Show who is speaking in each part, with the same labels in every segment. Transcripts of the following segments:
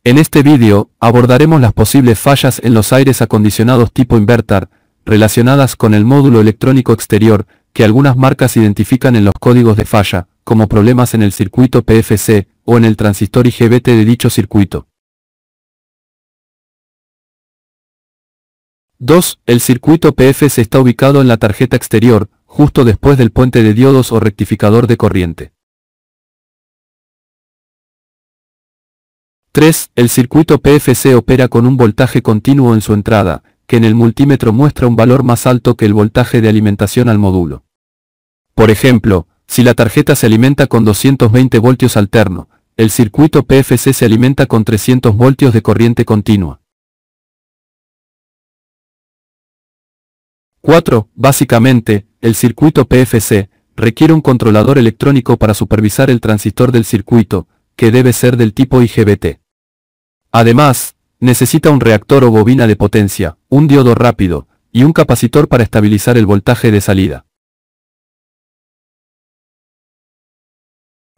Speaker 1: En este vídeo, abordaremos las posibles fallas en los aires acondicionados tipo inverter, relacionadas con el módulo electrónico exterior, que algunas marcas identifican en los códigos de falla, como problemas en el circuito PFC, o en el transistor IGBT de dicho circuito. 2. El circuito PFC está ubicado en la tarjeta exterior, justo después del puente de diodos o rectificador de corriente. 3. El circuito PFC opera con un voltaje continuo en su entrada, que en el multímetro muestra un valor más alto que el voltaje de alimentación al módulo. Por ejemplo, si la tarjeta se alimenta con 220 voltios alterno, el circuito PFC se alimenta con 300 voltios de corriente continua. 4. Básicamente, el circuito PFC requiere un controlador electrónico para supervisar el transistor del circuito, que debe ser del tipo IGBT. Además, necesita un reactor o bobina de potencia, un diodo rápido, y un capacitor para estabilizar el voltaje de salida.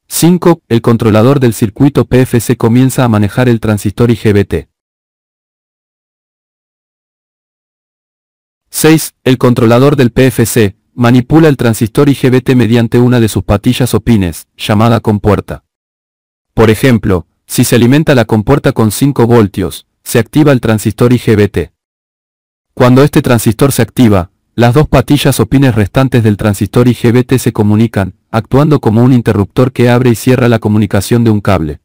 Speaker 1: 5. El controlador del circuito PFC comienza a manejar el transistor IGBT. 6. El controlador del PFC manipula el transistor IGBT mediante una de sus patillas o pines, llamada compuerta. Por ejemplo, si se alimenta la compuerta con 5 voltios, se activa el transistor IGBT. Cuando este transistor se activa, las dos patillas o pines restantes del transistor IGBT se comunican, actuando como un interruptor que abre y cierra la comunicación de un cable.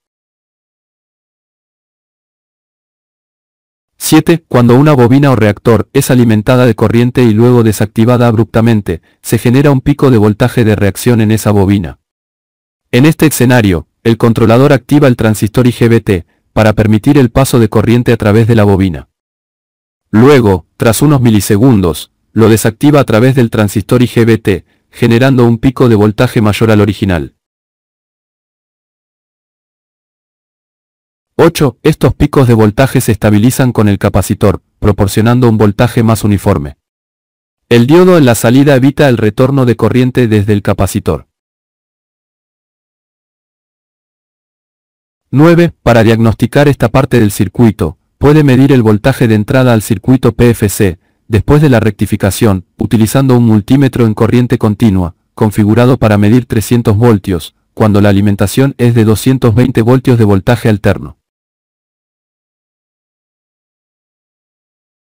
Speaker 1: 7. Cuando una bobina o reactor es alimentada de corriente y luego desactivada abruptamente, se genera un pico de voltaje de reacción en esa bobina. En este escenario, el controlador activa el transistor IGBT, para permitir el paso de corriente a través de la bobina. Luego, tras unos milisegundos, lo desactiva a través del transistor IGBT, generando un pico de voltaje mayor al original. 8. Estos picos de voltaje se estabilizan con el capacitor, proporcionando un voltaje más uniforme. El diodo en la salida evita el retorno de corriente desde el capacitor. 9. Para diagnosticar esta parte del circuito, puede medir el voltaje de entrada al circuito PFC, después de la rectificación, utilizando un multímetro en corriente continua, configurado para medir 300 voltios, cuando la alimentación es de 220 voltios de voltaje alterno.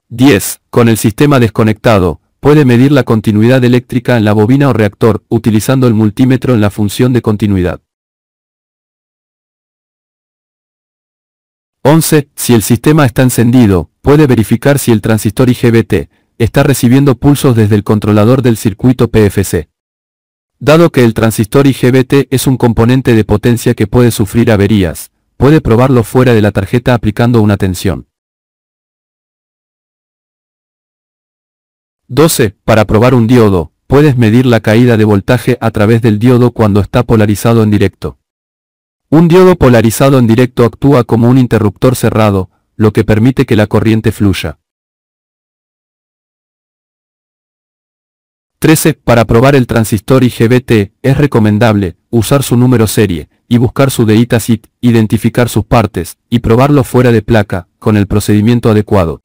Speaker 1: 10. Con el sistema desconectado, puede medir la continuidad eléctrica en la bobina o reactor, utilizando el multímetro en la función de continuidad. 11. Si el sistema está encendido, puede verificar si el transistor IGBT está recibiendo pulsos desde el controlador del circuito PFC. Dado que el transistor IGBT es un componente de potencia que puede sufrir averías, puede probarlo fuera de la tarjeta aplicando una tensión. 12. Para probar un diodo, puedes medir la caída de voltaje a través del diodo cuando está polarizado en directo. Un diodo polarizado en directo actúa como un interruptor cerrado, lo que permite que la corriente fluya. 13. Para probar el transistor IGBT, es recomendable usar su número serie, y buscar su datasheet, identificar sus partes, y probarlo fuera de placa, con el procedimiento adecuado.